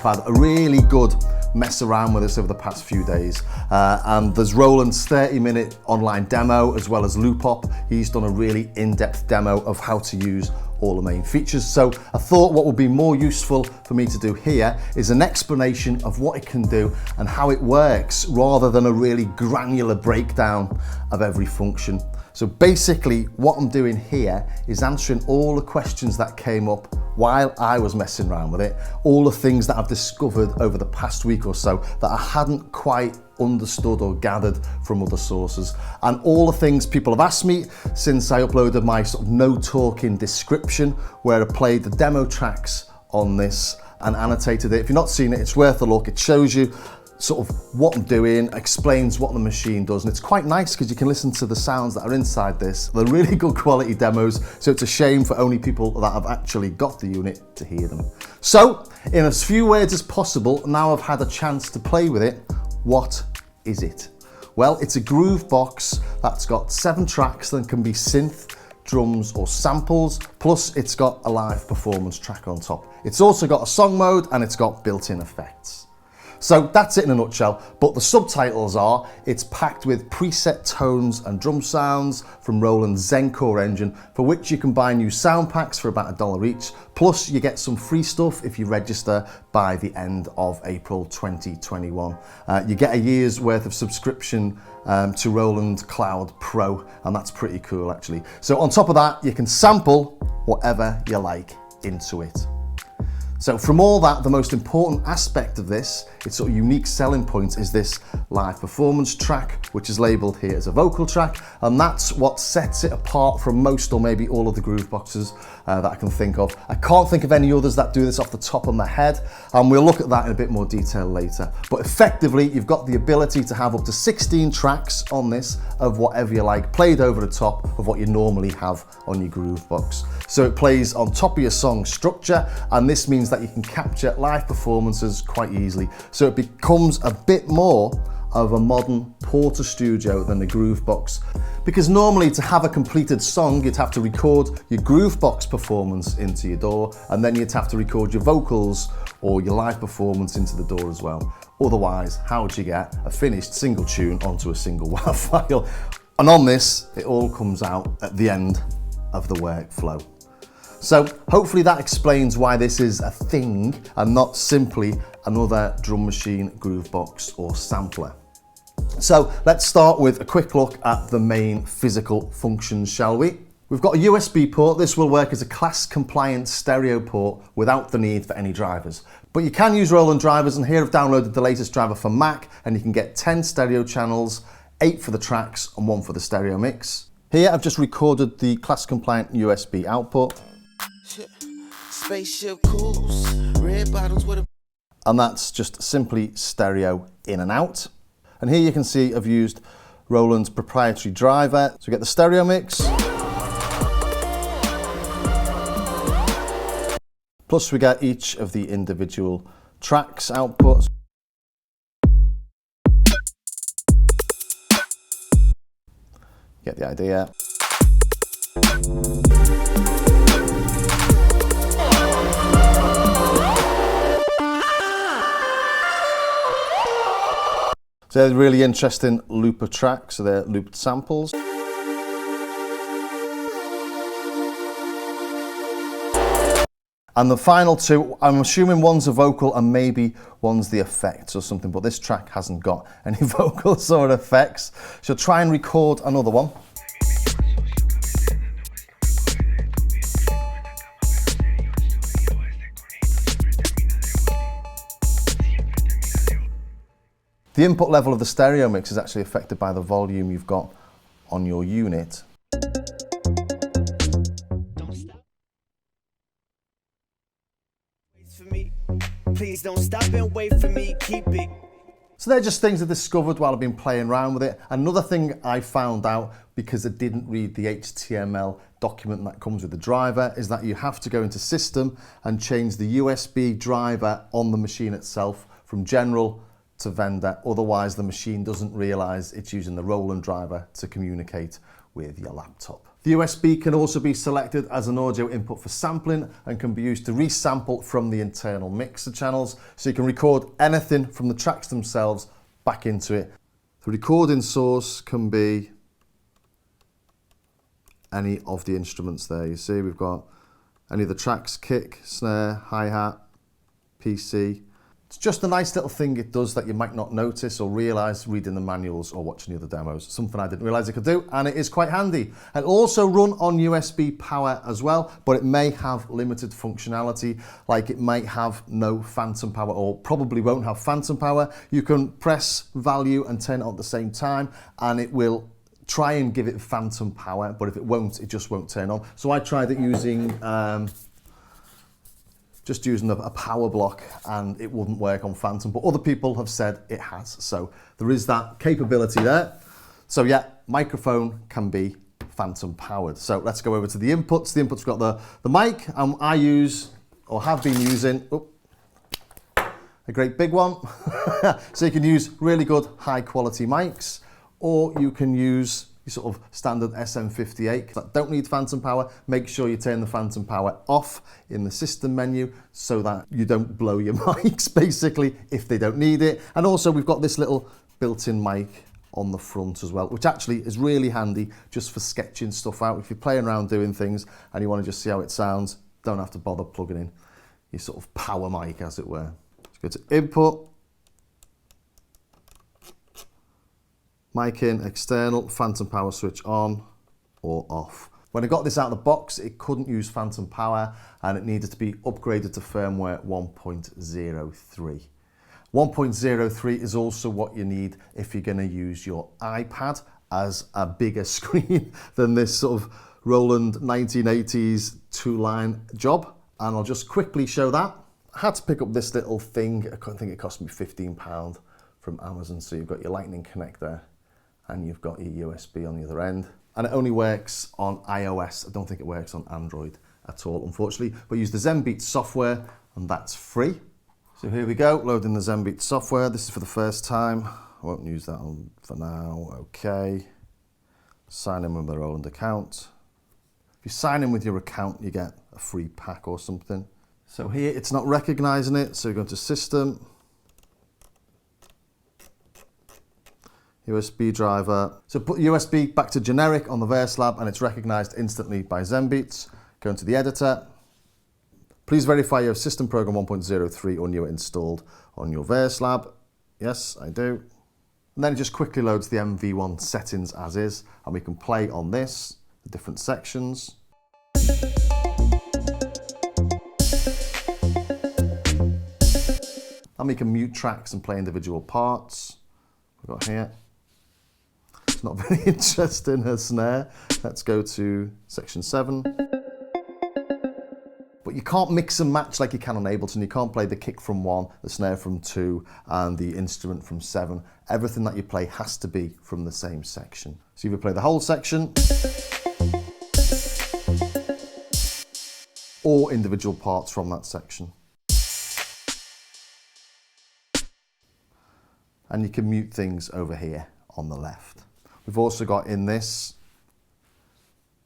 I've had a really good mess around with this over the past few days. And there's Roland's 30-minute online demo, as well as Loopop. He's done a really in-depth demo of how to use all the main features. So I thought what would be more useful for me to do here is an explanation of what it can do and how it works, rather than a really granular breakdown of every function. So basically what I'm doing here is answering all the questions that came up while I was messing around with it, all the things that I've discovered over the past week or so that I hadn't quite understood or gathered from other sources, and all the things people have asked me since I uploaded my sort of no talking description, where I played the demo tracks on this and annotated it. If you've not seen it, it's worth a look. It shows you sort of what I'm doing, explains what the machine does, and it's quite nice because you can listen to the sounds that are inside this. They're really good quality demos, so it's a shame for only people that have actually got the unit to hear them. So, in as few words as possible, now I've had a chance to play with it, what is it? Well, it's a groove box that's got 7 tracks that can be synth, drums or samples, plus it's got a live performance track on top. It's also got a song mode and it's got built-in effects. So that's it in a nutshell, but the subtitles are, it's packed with preset tones and drum sounds from Roland's Zencore engine, for which you can buy new sound packs for about $1 each, plus you get some free stuff if you register by the end of April 2021. You get a year's worth of subscription to Roland Cloud Pro, and that's pretty cool actually. So on top of that, you can sample whatever you like into it. So from all that, the most important aspect of this, its sort of unique selling point, is this live performance track, which is labeled here as a vocal track, and that's what sets it apart from most or maybe all of the groove boxes that I can think of. I can't think of any others that do this off the top of my head, and we'll look at that in a bit more detail later. But effectively, you've got the ability to have up to 16 tracks on this of whatever you like, played over the top of what you normally have on your groove box. So it plays on top of your song structure, and this means that you can capture live performances quite easily. So it becomes a bit more of a modern Porter studio than the groove box, because normally to have a completed song you'd have to record your groove box performance into your DAW, and then you'd have to record your vocals or your live performance into the DAW as well. Otherwise, how would you get a finished single tune onto a single WAV file? And on this, it all comes out at the end of the workflow. So hopefully that explains why this is a thing and not simply another drum machine, groove box or sampler. So let's start with a quick look at the main physical functions, shall we? We've got a USB port. This will work as a class compliant stereo port without the need for any drivers. But you can use Roland drivers, and here I've downloaded the latest driver for Mac, and you can get 10 stereo channels, 8 for the tracks and 1 for the stereo mix. Here I've just recorded the class compliant USB output. Spaceship cools, red bottoms with a... And that's just simply stereo in and out. And here you can see I've used Roland's proprietary driver. So we get the stereo mix. Plus we get each of the individual tracks outputs. Get the idea. So they're really interesting looper tracks, so they're looped samples. And the final two, I'm assuming one's a vocal and maybe one's the effects or something, but this track hasn't got any vocals or effects. So try and record another one. The input level of the stereo mix is actually affected by the volume you've got on your unit. Please don't stop and wait for me, keep it. So they're just things I discovered while I've been playing around with it. Another thing I found out, because I didn't read the HTML document that comes with the driver, is that you have to go into System and change the USB driver on the machine itself from General to Vendor. Otherwise the machine doesn't realise it's using the Roland driver to communicate with your laptop. The USB can also be selected as an audio input for sampling and can be used to resample from the internal mixer channels. So you can record anything from the tracks themselves back into it. The recording source can be any of the instruments there. You see we've got any of the tracks, kick, snare, hi-hat, PC. It's just a nice little thing it does that you might not notice or realise reading the manuals or watching the other demos. Something I didn't realise it could do, and it is quite handy. It'll also run on USB power as well, but it may have limited functionality, like it might have no phantom power, or probably won't have phantom power. You can press value and turn it on at the same time, and it will try and give it phantom power, but if it won't, it just won't turn on. So I tried it using just using a power block, and it wouldn't work on phantom, but other people have said it has. So there is that capability there. So yeah, microphone can be phantom powered. So let's go over to the inputs. The inputs got the mic, and I use, or have been using, a great big one. So you can use really good high quality mics, or you can use your sort of standard SM58 that don't need phantom power. Make sure you turn the phantom power off in the system menu so that you don't blow your mics basically if they don't need it. And also we've got this little built-in mic on the front as well, which actually is really handy just for sketching stuff out. If you're playing around doing things and you want to just see how it sounds, don't have to bother plugging in your sort of power mic, as it were. Let's go to input. Mic in, external, phantom power switch on or off. When I got this out of the box, it couldn't use phantom power and it needed to be upgraded to firmware 1.03. 1.03 is also what you need if you're going to use your iPad as a bigger screen than this sort of Roland 1980s two-line job. And I'll just quickly show that. I had to pick up this little thing. I think it cost me £15 from Amazon. So you've got your lightning connector, and you've got your USB on the other end. And it only works on iOS. I don't think it works on Android at all, unfortunately. But use the ZenBeats software, and that's free. So here we go, loading the ZenBeats software. This is for the first time. I won't use that on for now. Okay. Sign in with the Roland account. If you sign in with your account, you get a free pack or something. So here, it's not recognizing it. So you go to System, USB driver. So put USB back to generic on the Verselab, and it's recognized instantly by ZenBeats. Go into the editor. Please verify you have System Program 1.03 or newer installed on your Verselab. Yes, I do. And then it just quickly loads the MV-1 settings as is, and we can play on this, the different sections. And we can mute tracks and play individual parts. We've got here. It's not very interesting, a snare. Let's go to section 7. But you can't mix and match like you can on Ableton. You can't play the kick from 1, the snare from 2, and the instrument from 7. Everything that you play has to be from the same section. So you either play the whole section or individual parts from that section. And you can mute things over here on the left. We've also got in this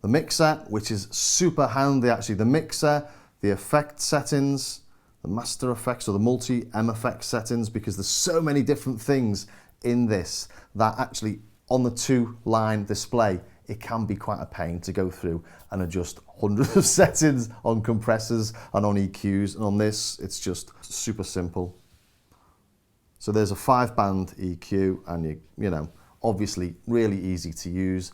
the mixer, which is super handy actually. The mixer, the effect settings, the master effects or the multi-M effect settings, because there's so many different things in this that actually on the 2-line display, it can be quite a pain to go through and adjust hundreds of settings on compressors and on EQs, and on this, it's just super simple. So there's a 5-band EQ, and you know, obviously really easy to use.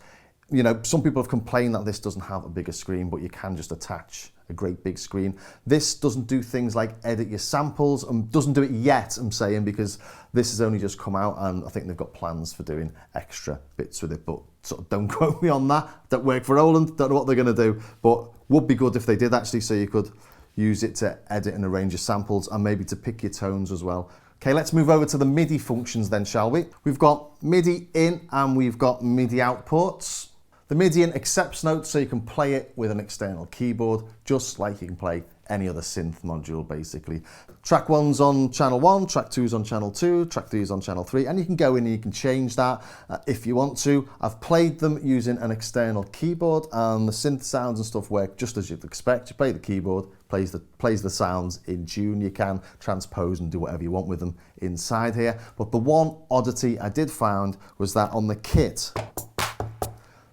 You know, some people have complained that this doesn't have a bigger screen, but you can just attach a great big screen. This doesn't do things like edit your samples, and doesn't do it yet, I'm saying, because this has only just come out, and I think they've got plans for doing extra bits with it, but sort of don't quote me on that. Don't work for Roland, don't know what they're going to do, but would be good if they did actually, so you could use it to edit and arrange your samples, and maybe to pick your tones as well. Okay, let's move over to the MIDI functions then, shall we? We've got MIDI in and we've got MIDI outputs. The MIDI in accepts notes, so you can play it with an external keyboard, just like you can play any other synth module basically. Track 1's on channel 1, track 2's on channel 2, track 3's on channel 3, and you can go in and you can change that if you want to. I've played them using an external keyboard, and the synth sounds and stuff work just as you'd expect. You play the keyboard, plays the sounds in tune. You can transpose and do whatever you want with them inside here. But the one oddity I did find was that on the kit,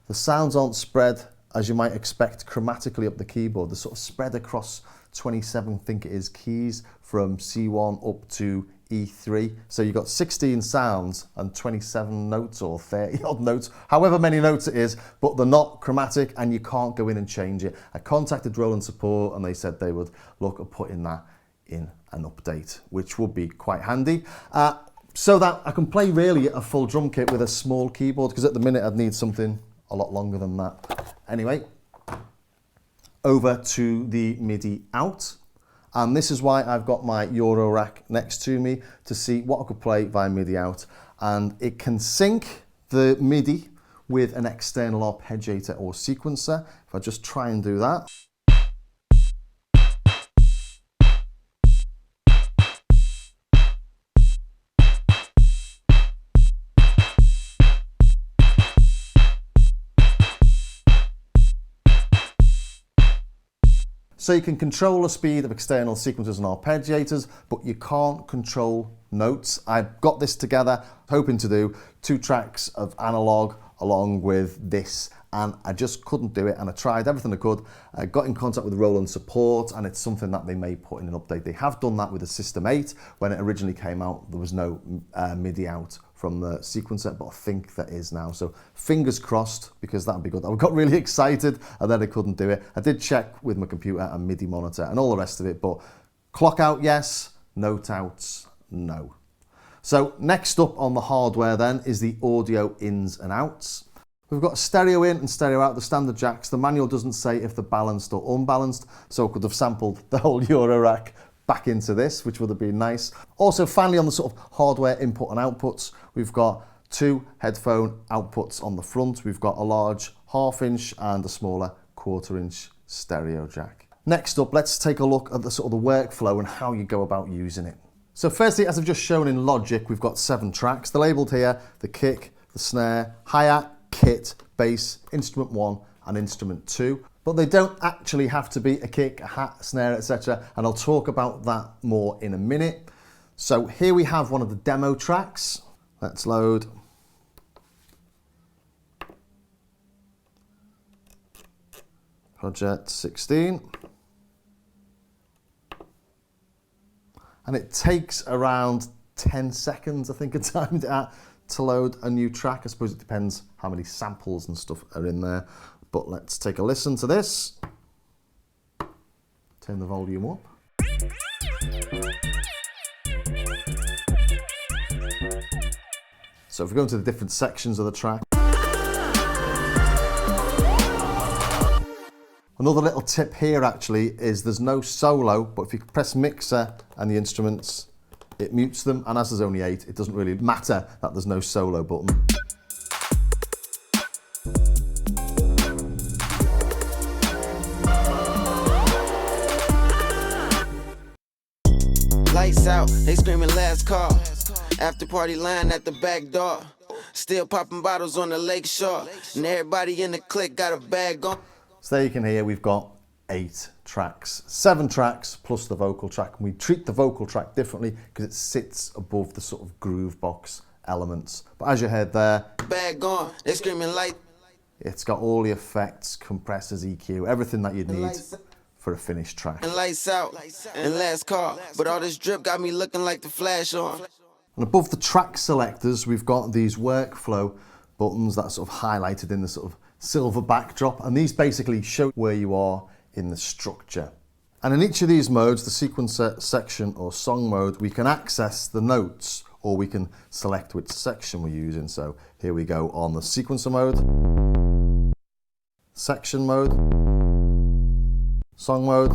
the sounds aren't spread as you might expect chromatically up the keyboard. They're sort of spread across 27, I think it is, keys from C1 up to E3. So you've got 16 sounds and 27 notes or 30 odd notes, however many notes it is, but they're not chromatic and you can't go in and change it. I contacted Roland support and they said they would look at putting that in an update, which would be quite handy. So that I can play really a full drum kit with a small keyboard, because at the minute I'd need something a lot longer than that. Anyway, over to the MIDI out. And this is why I've got my Euro rack next to me, to see what I could play via MIDI out. And it can sync the MIDI with an external arpeggiator or sequencer. If I just try and do that. So you can control the speed of external sequencers and arpeggiators, but you can't control notes. I've got this together, hoping to do 2 tracks of analog along with this, and I just couldn't do it, and I tried everything I could. I got in contact with Roland support, and it's something that they may put in an update. They have done that with the System 8. When it originally came out, there was no MIDI out from the sequencer, but I think there is now. So fingers crossed, because that would be good. I got really excited and then I couldn't do it. I did check with my computer and MIDI monitor and all the rest of it, but clock out, yes. Note outs, no. So next up on the hardware then is the audio ins and outs. We've got stereo in and stereo out, the standard jacks. The manual doesn't say if they're balanced or unbalanced, so I could have sampled the whole Euro rack back into this, which would have been nice. Also, finally, on the sort of hardware input and outputs, we've got 2 headphone outputs on the front. We've got a large 1/2 inch and a smaller 1/4 inch stereo jack. Next up, let's take a look at the sort of the workflow and how you go about using it. So firstly, as I've just shown in Logic, we've got 7 tracks. They're labeled here: the kick, the snare, hi-hat, kit, bass, instrument 1 and instrument 2. But they don't actually have to be a kick, a hat, snare, etc. And I'll talk about that more in a minute. So here we have one of the demo tracks. Let's load. Project 16. And it takes around 10 seconds, I think I timed it at, to load a new track. I suppose it depends how many samples and stuff are in there. But let's take a listen to this. Turn the volume up. So if we go into the different sections of the track. Another little tip here actually is there's no solo, but if you press mixer and the instruments, it mutes them. And as there's only 8, it doesn't really matter that there's no solo button. Lights out, they screaming last call. After party line at the back door. Still popping bottles on the lake shore. And everybody in the clique got a bag on. So there you can hear we've got 8 tracks. 7 tracks plus the vocal track. And we treat the vocal track differently because it sits above the sort of groove box elements. But as you heard there, bag on, they screaming light. It's got all the effects, compressors, EQ, everything that you'd need for a finished track. And lights out, and last call. But all this drip got me looking like the flash on. And above the track selectors, we've got these workflow buttons that are sort of highlighted in the sort of silver backdrop. And these basically show where you are in the structure. And in each of these modes, the sequencer, section or song mode, we can access the notes or we can select which section we're using. So here we go on the sequencer mode, section mode, song mode,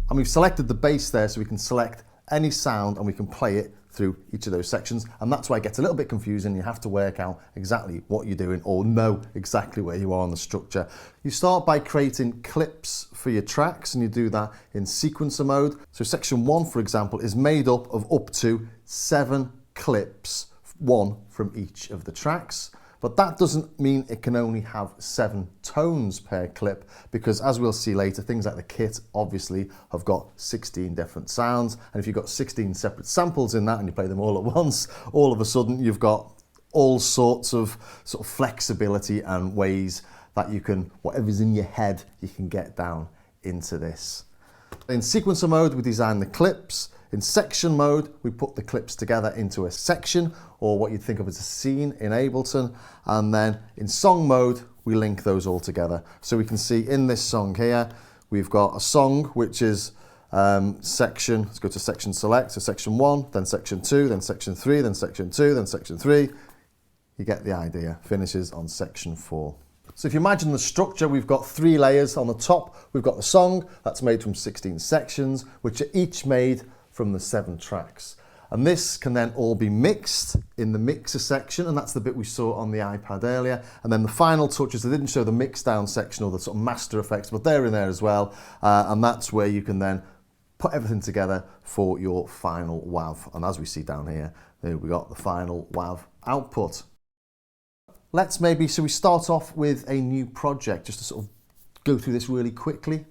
and we've selected the bass there so we can select any sound and we can play it through each of those sections, and that's why it gets a little bit confusing. You have to work out exactly what you're doing or know exactly where you are on the structure. You start by creating clips for your tracks, and you do that in sequencer mode. So section 1, for example, is made up of up to 7 clips, 1 from each of the tracks. But that doesn't mean it can only have 7 tones per clip, because as we'll see later, things like the kit obviously have got 16 different sounds. And if you've got 16 separate samples in that and you play them all at once, all of a sudden you've got all sorts of flexibility and ways that you can, whatever's in your head, you can get down into this. In sequencer mode, we design the clips. In section mode, we put the clips together into a section, or what you'd think of as a scene in Ableton. And then in song mode, we link those all together. So we can see in this song here, we've got a song which is section, let's go to section select, so section 1, then section 2, then section 3, then section 2, then section 3. You get the idea, finishes on section 4. So if you imagine the structure, we've got 3 layers. On the top, we've got the song, that's made from 16 sections, which are each made from the 7 tracks. And this can then all be mixed in the mixer section, and that's the bit we saw on the iPad earlier. And then the final touches, I didn't show the mix down section or the sort of master effects, but they're in there as well. And that's where you can then put everything together for your final WAV. And as we see down here, there we got the final WAV output. Shall we start off with a new project, just to sort of go through this really quickly.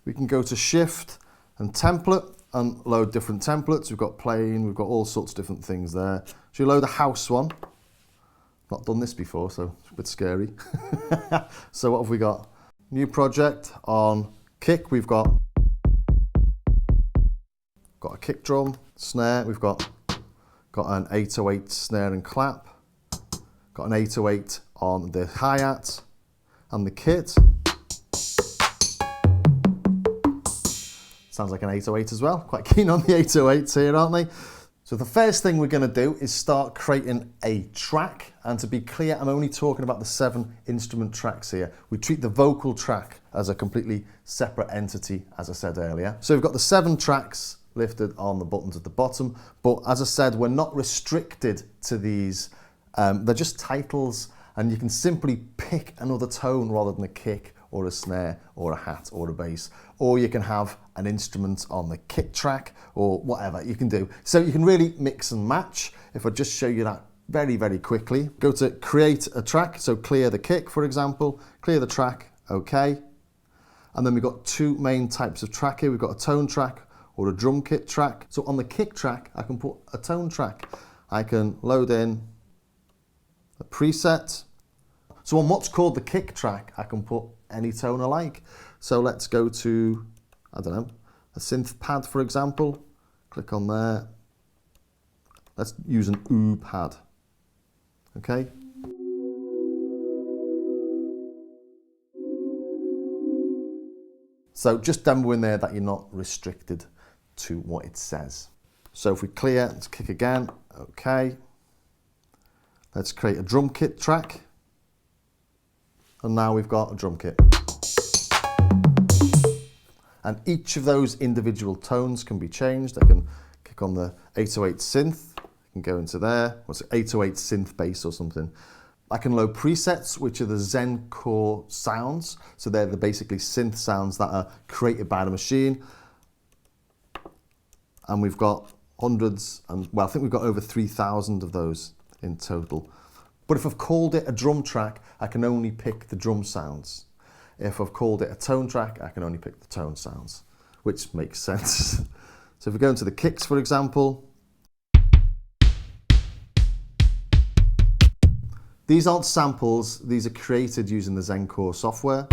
We can go to Shift and Template and load different templates. We've got plain, we've got all sorts of different things there. Should we load a house one? Not done this before, so it's a bit scary. So what have we got? New project on kick. We've got a kick drum, snare. We've got an 808 snare and clap. Got an 808 on the hi-hat and the kit. Sounds like an 808 as well. Quite keen on the 808s here, aren't they? So the first thing we're going to do is start creating a track. And to be clear, I'm only talking about the 7 instrument tracks here. We treat the vocal track as a completely separate entity, as I said earlier. So we've got the 7 tracks lifted on the buttons at the bottom. But as I said, we're not restricted to these. They're just titles, and you can simply pick another tone rather than a kick or a snare or a hat or a bass. Or you can have an instrument on the kick track or whatever you can do. So you can really mix and match. If I just show you that very, very quickly. Go to create a track, so clear the kick, for example, clear the track, okay. And then we've got 2 main types of track here. We've got a tone track or a drum kit track. So on the kick track, I can put a tone track. I can load in a preset. So on what's called the kick track, I can put any tone I like. So let's go to, I don't know, a synth pad, for example. Click on there. Let's use an oo pad. Okay. So just demoing there that you're not restricted to what it says. So if we clear, let's kick again. Okay. Let's create a drum kit track. And now we've got a drum kit. And each of those individual tones can be changed. I can click on the 808 synth, I can go into there, what's it, 808 synth bass or something. I can load presets, which are the Zen Core sounds. So they're the basically synth sounds that are created by the machine. And we've got hundreds, and well, I think we've got over 3,000 of those in total. But if I've called it a drum track, I can only pick the drum sounds. If I've called it a tone track, I can only pick the tone sounds, which makes sense. So if we go into the kicks, for example, these aren't samples, these are created using the Zen Core software.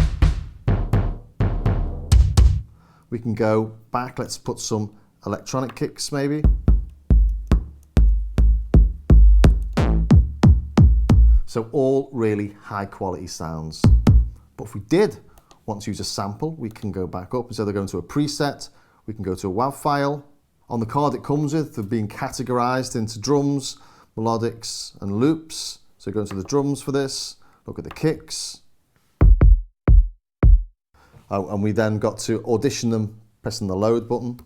We can go back, let's put some electronic kicks maybe. So all really high quality sounds. But if we did want to use a sample, we can go back up. Instead of going to a preset, we can go to a WAV file. On the card it comes with, they've been categorized into drums, melodics, and loops. So go into the drums for this, look at the kicks. Oh, and we then got to audition them, pressing the load button.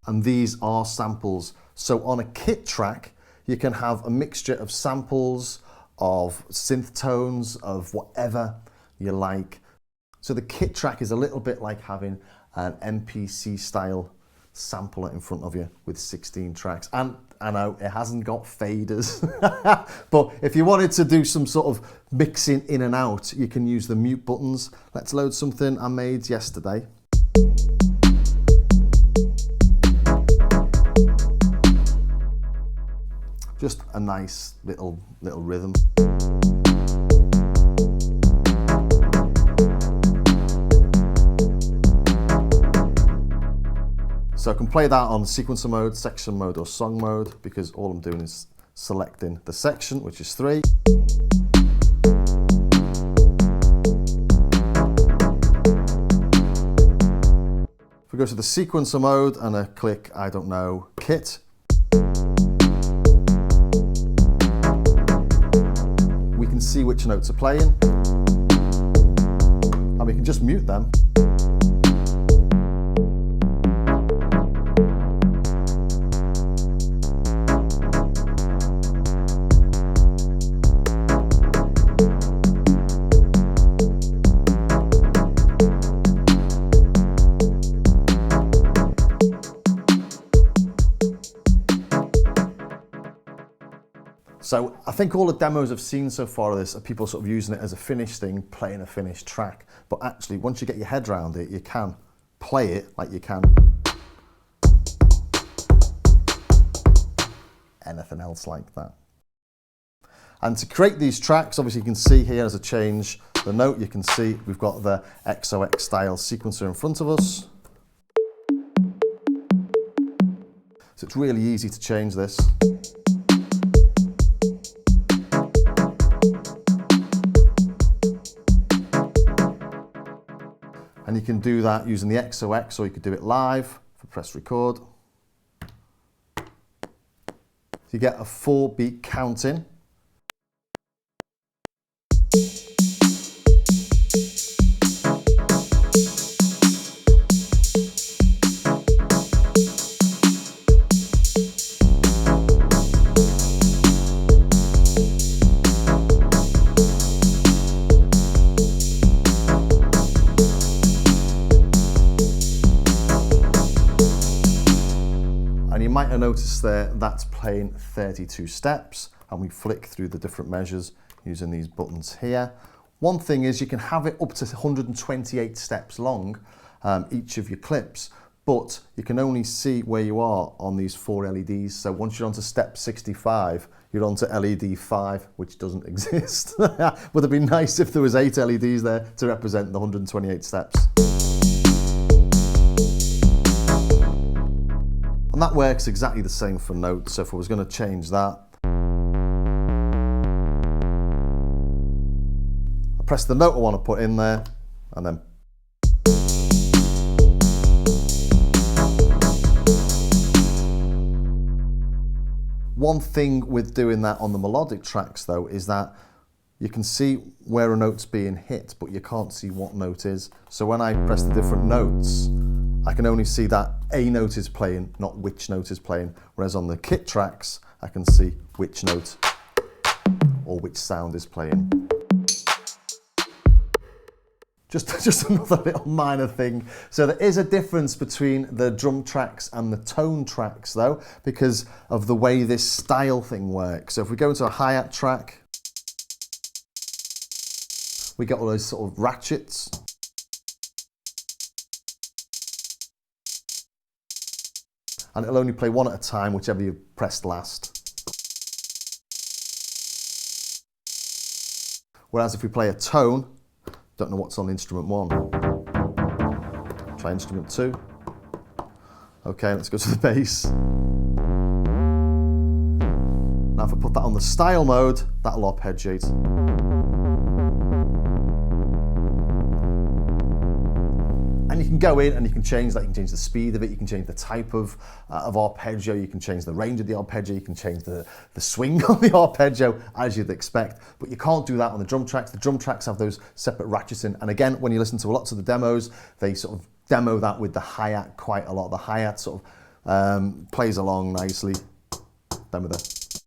and these are samples. So on a kit track, you can have a mixture of samples, of synth tones, of whatever you like. So the kit track is a little bit like having an MPC style sampler in front of you with 16 tracks. And I know it hasn't got faders, but if you wanted to do some sort of mixing in and out, you can use the mute buttons. Let's load something I made yesterday. Just a nice little rhythm. So I can play that on sequencer mode, section mode, or song mode, because all I'm doing is selecting the section, which is 3. If we go to the sequencer mode and I click, I don't know, kit, we can see which notes are playing, and we can just mute them. So I think all the demos I've seen so far of this are people sort of using it as a finished thing, playing a finished track. But actually, once you get your head around it, you can play it like you can anything else like that. And to create these tracks, obviously you can see here as I change the note, you can see we've got the XOX style sequencer in front of us. So it's really easy to change this. And you can do that using the XOX, or you could do it live for press record. You get a 4-beat counting. You might have noticed there that's playing 32 steps, and we flick through the different measures using these buttons here. One thing is you can have it up to 128 steps long, each of your clips, but you can only see where you are on these 4 LEDs. So once you're onto step 65, you're onto LED 5, which doesn't exist. But it'd be nice if there was 8 LEDs there to represent the 128 steps. And that works exactly the same for notes. So if I was going to change that, I press the note I want to put in there, and then one thing with doing that on the melodic tracks though is that you can see where a note's being hit, but you can't see what note is. So when I press the different notes, I can only see that a note is playing, not which note is playing. Whereas on the kit tracks, I can see which note or which sound is playing. Just another little minor thing. So there is a difference between the drum tracks and the tone tracks though, because of the way this style thing works. So if we go into a hi-hat track, we get all those sort of ratchets. And it'll only play one at a time, whichever you pressed last. Whereas if we play a tone, don't know what's on instrument 1. Try instrument 2. Okay, let's go to the bass. Now if I put that on the style mode, that'll arpeggiate. And you can go in and you can change that. You can change the speed of it. You can change the type of arpeggio. You can change the range of the arpeggio. You can change the swing of the arpeggio as you'd expect. But you can't do that on the drum tracks. The drum tracks have those separate ratcheting. And again, when you listen to lots of the demos, they sort of demo that with the hi-hat quite a lot. The hi-hat sort of plays along nicely. Then with it.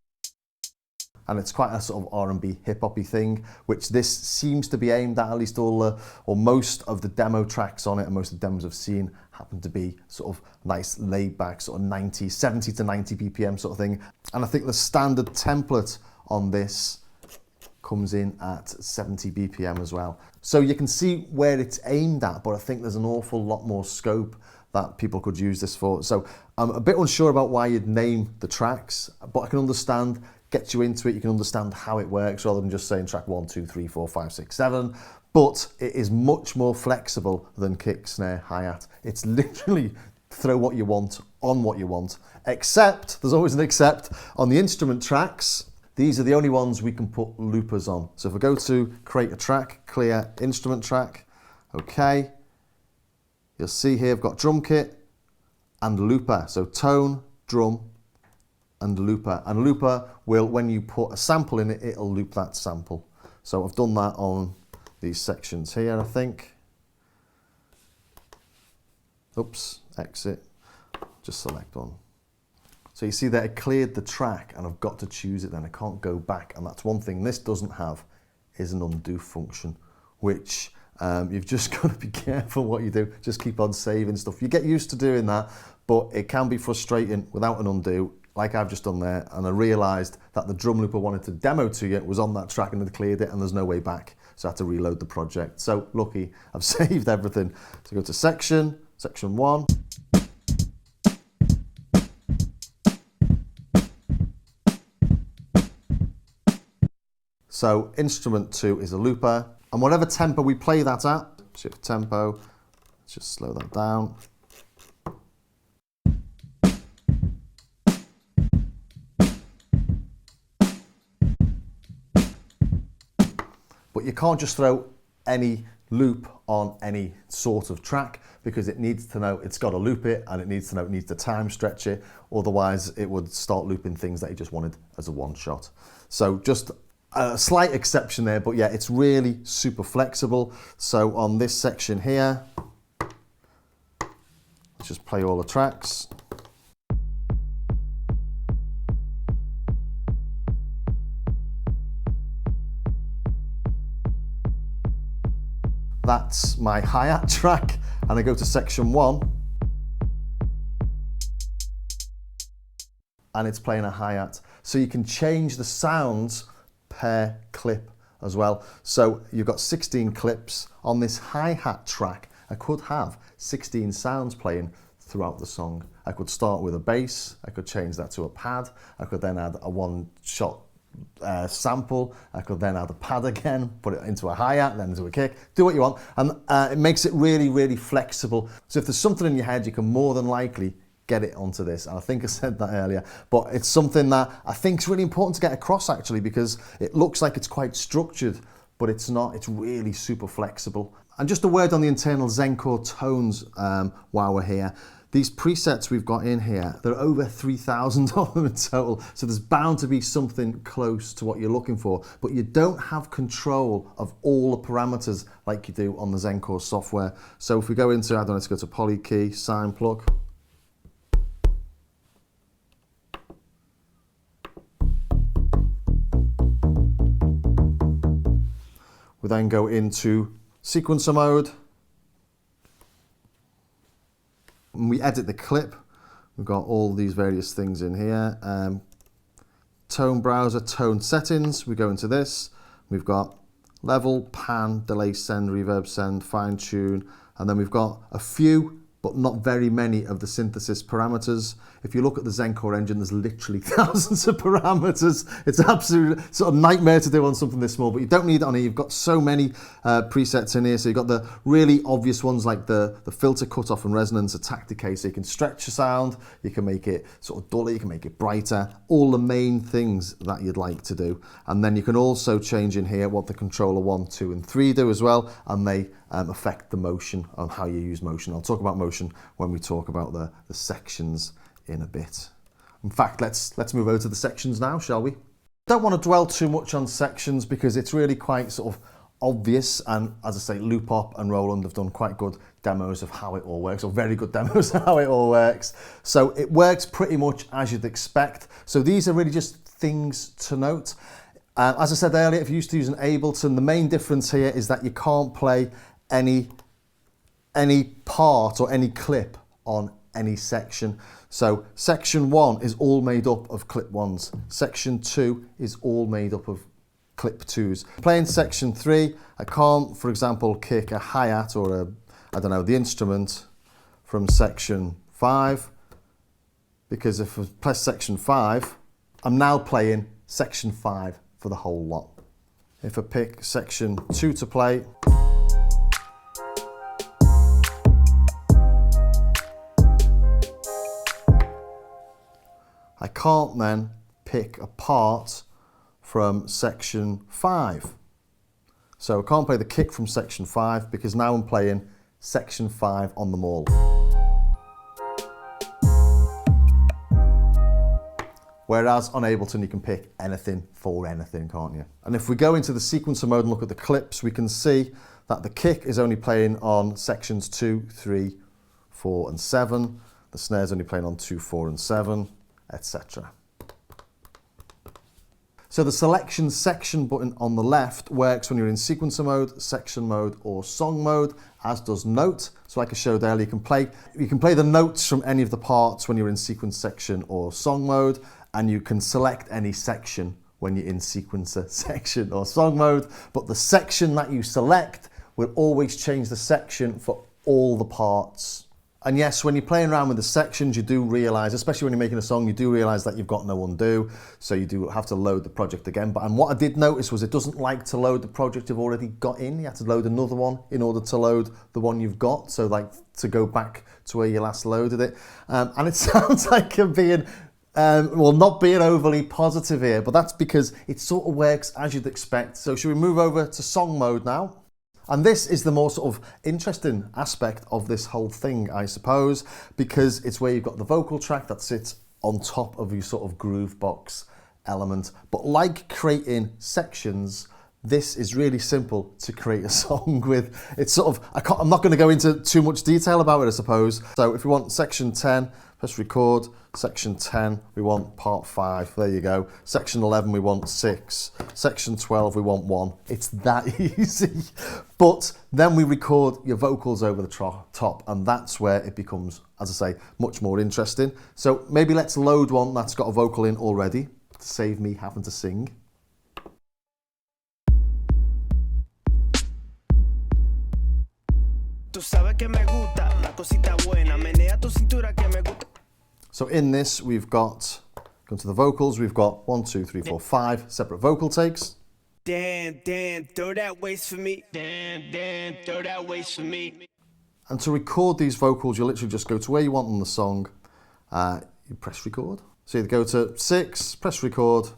And it's quite a sort of R&B hip-hoppy thing, which this seems to be aimed at least or most of the demo tracks on it, and most of the demos I've seen happen to be sort of nice laid-back, sort of 70 to 90 BPM sort of thing. And I think the standard template on this comes in at 70 BPM as well. So you can see where it's aimed at, but I think there's an awful lot more scope that people could use this for. So I'm a bit unsure about why you'd name the tracks, but I can understand, gets you into it, you can understand how it works rather than just saying track 1, 2, 3, 4, 5, 6, 7. But it is much more flexible than kick, snare, hi-hat. It's literally throw what you want on what you want, except, there's always an except, on the instrument tracks, these are the only ones we can put loopers on. So if I go to create a track, clear instrument track, okay, you'll see here I've got drum kit and looper. So tone, drum, and looper. And looper will, when you put a sample in it, it'll loop that sample. So I've done that on these sections here, I think. Oops, exit, just select one. So you see that it cleared the track and I've got to choose it then. I can't go back, and that's one thing this doesn't have, is an undo function, which you've just got to be careful what you do. Just keep on saving stuff. You get used to doing that, but it can be frustrating without an undo, like I've just done there, and I realised that the drum loop I wanted to demo to you was on that track and had cleared it, and there's no way back. So I had to reload the project. So lucky, I've saved everything. So go to section 1. So instrument 2 is a looper, and whatever tempo we play that at, shift tempo, let's just slow that down. But you can't just throw any loop on any sort of track, because it needs to know it's got to loop it, and it needs to know it needs to time stretch it, otherwise it would start looping things that you just wanted as a one shot. So just a slight exception there, but yeah, it's really super flexible. So on this section here, let's just play all the tracks. That's my hi-hat track, and I go to section 1, and it's playing a hi-hat. So you can change the sounds per clip as well. So you've got 16 clips on this hi-hat track. I could have 16 sounds playing throughout the song. I could start with a bass, I could change that to a pad, I could then add a one-shot sample, I could then add a pad again, put it into a hi-hat, then into a kick, do what you want, and it makes it really, really flexible. So if there's something in your head, you can more than likely get it onto this, and I think I said that earlier, but it's something that I think is really important to get across actually, because it looks like it's quite structured, but it's not. It's really super flexible. And just a word on the internal Zencore tones while we're here. These presets we've got in here, there are over 3,000 of them in total, so there's bound to be something close to what you're looking for, but you don't have control of all the parameters like you do on the Zencore software. So if we go into, I don't know, let's go to Poly Key, Sine Plug. We then go into sequencer mode. When we edit the clip, we've got all these various things in here. Tone browser, tone settings, we go into this. We've got level, pan, delay, send, reverb, send, fine tune, and then we've got a few, but not very many of the synthesis parameters. If you look at the Zencore engine, there's literally thousands of parameters. It's absolute sort of nightmare to do on something this small, but you don't need it on here. You've got so many presets in here. So you've got the really obvious ones like the filter cutoff and resonance, attack decay, so you can stretch the sound, you can make it sort of duller, you can make it brighter, all the main things that you'd like to do. And then you can also change in here what the controller 1, 2, and 3 do as well, and they affect the motion on how you use motion. I'll talk about motion when we talk about the sections in a bit. In fact, let's move over to the sections now, shall we? Don't want to dwell too much on sections because it's really quite sort of obvious, and as I say, Loopop and Roland have done quite good demos of how it all works, or very good demos of how it all works. So it works pretty much as you'd expect. So these are really just things to note. As I said earlier, if you're used to using Ableton, the main difference here is that you can't play any part or any clip on any section. So section 1 is all made up of clip 1s. Section 2 is all made up of clip 2s. Playing section 3, I can't, for example, kick a hi-hat or the instrument from section 5, because if I press section 5, I'm now playing section 5 for the whole lot. If I pick section 2 to play, I can't then pick a part from section 5. So I can't play the kick from section 5 because now I'm playing section 5 on them all. Whereas on Ableton you can pick anything for anything, can't you? And if we go into the sequencer mode and look at the clips, we can see that the kick is only playing on sections 2, 3, 4 and 7. The snare's only playing on 2, 4 and 7, etc. So the selection section button on the left works when you're in sequencer mode, section mode or song mode, as does note. So like I showed earlier, you can play the notes from any of the parts when you're in sequence section or song mode, and you can select any section when you're in sequencer section or song mode, but the section that you select will always change the section for all the parts. And yes, when you're playing around with the sections, you do realise, especially when you're making a song, you do realise that you've got no undo, so you do have to load the project again. And what I did notice was it doesn't like to load the project you've already got in. You have to load another one in order to load the one you've got, so like to go back to where you last loaded it. And it sounds like I'm being, not being overly positive here, but that's because it sort of works as you'd expect. So should we move over to song mode now? And this is the more sort of interesting aspect of this whole thing, I suppose, because it's where you've got the vocal track that sits on top of your sort of groove box element. But like creating sections, this is really simple to create a song with. It's sort of, I'm not going to go into too much detail about it, I suppose. So if we want section 10, press record. Section 10, we want part 5, there you go. Section 11, we want 6. Section 12, we want 1. It's that easy. But then we record your vocals over the top, and that's where it becomes, as I say, much more interesting. So maybe let's load one that's got a vocal in already, to save me having to sing. So in this, we've got, go to the vocals, we've got 1, 2, 3, 4, 5 separate vocal takes. Damn, throw that waist for me. Damn, throw that waist for me. And to record these vocals, you literally just go to where you want on the song, you press record. So you go to 6, press record,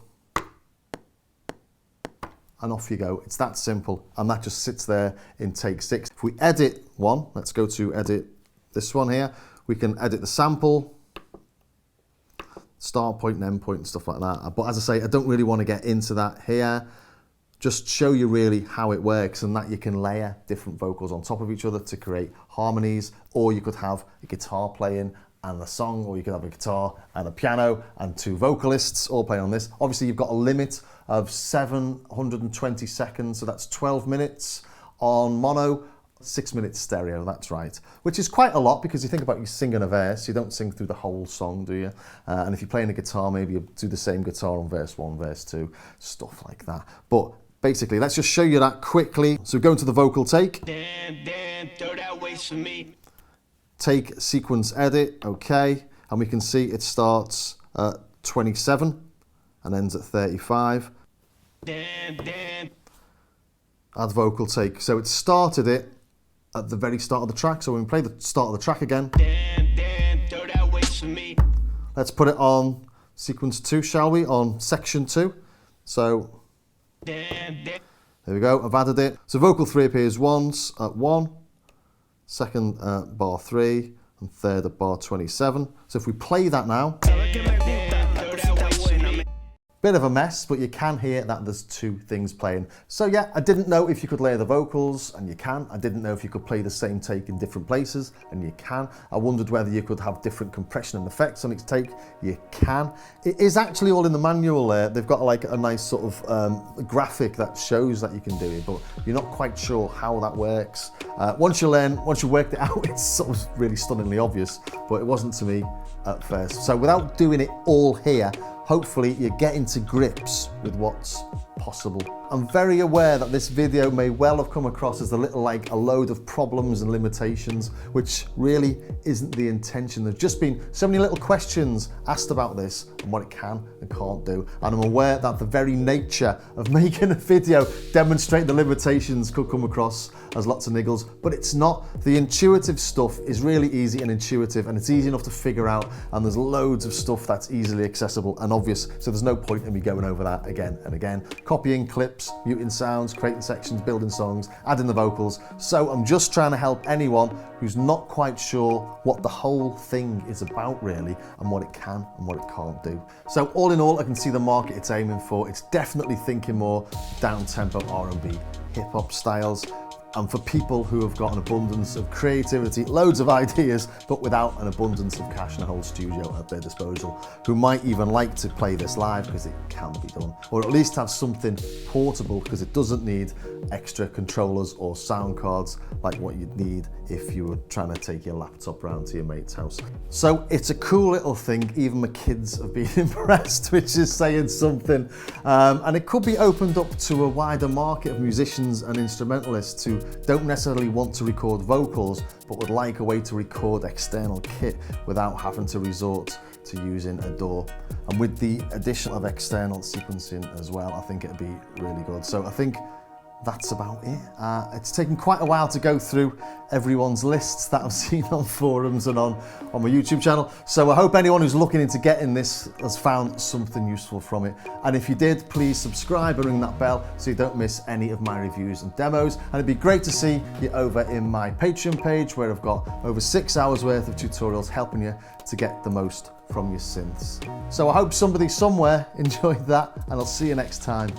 and off you go. It's that simple, and that just sits there in take 6. If we edit one, let's go to edit this one here, we can edit the sample, start point and end point and stuff like that. But as I say, I don't really want to get into that here. Just show you really how it works, and that you can layer different vocals on top of each other to create harmonies, or you could have a guitar playing and a song, or you could have a guitar and a piano and 2 vocalists all playing on this. Obviously you've got a limit of 720 seconds, so that's 12 minutes on mono, 6 minutes stereo, that's right. Which is quite a lot, because you think about you singing a verse, you don't sing through the whole song, do you? And if you're playing a guitar, maybe you do the same guitar on verse 1, verse 2, stuff like that. But basically, let's just show you that quickly. So go into the vocal take. Damn, throw that waist for me. Take sequence edit, okay. And we can see it starts at 27 and ends at 35. Damn. Add vocal take. So it started it at the very start of the track. So when we play the start of the track again. Damn, throw that waist for me. Let's put it on sequence 2, shall we? On section 2. So Damn. there we go, I've added it. So vocal 3 appears once at 1, second at bar 3, and third at bar 27. So if we play that now, Bit of a mess, but you can hear that there's two things playing. So yeah, I didn't know if you could layer the vocals, and you can. I didn't know if you could play the same take in different places, and you can. I wondered whether you could have different compression and effects on each take. You can. It is actually all in the manual there. They've got like a nice sort of graphic that shows that you can do it, but you're not quite sure how that works. Once you worked it out, it's sort of really stunningly obvious, but it wasn't to me at first. So without doing it all here, hopefully you're getting to grips with what's possible. I'm very aware that this video may well have come across as a load of problems and limitations, which really isn't the intention. There's just been so many little questions asked about this and what it can and can't do. And I'm aware that the very nature of making a video demonstrate the limitations could come across as lots of niggles, but it's not. The intuitive stuff is really easy and intuitive, and it's easy enough to figure out, and there's loads of stuff that's easily accessible and obvious, so there's no point in me going over that again and again. Copying clips, muting sounds, creating sections, building songs, adding the vocals. So I'm just trying to help anyone who's not quite sure what the whole thing is about really, and what it can and what it can't do. So all in all, I can see the market it's aiming for. It's definitely thinking more down-tempo R&B, hip-hop styles, and for people who have got an abundance of creativity, loads of ideas, but without an abundance of cash and a whole studio at their disposal, who might even like to play this live because it can be done, or at least have something portable because it doesn't need extra controllers or sound cards like what you'd need if you were trying to take your laptop round to your mate's house. So it's a cool little thing. Even my kids have been impressed, which is saying something. And it could be opened up to a wider market of musicians and instrumentalists who don't necessarily want to record vocals, but would like a way to record external kit without having to resort to using a DAW. And with the addition of external sequencing as well, I think it'd be really good. So I think that's about it. It's taken quite a while to go through everyone's lists that I've seen on forums and on my YouTube channel. So I hope anyone who's looking into getting this has found something useful from it. And if you did, please subscribe and ring that bell so you don't miss any of my reviews and demos. And it'd be great to see you over in my Patreon page, where I've got over 6 hours worth of tutorials helping you to get the most from your synths. So I hope somebody somewhere enjoyed that, and I'll see you next time.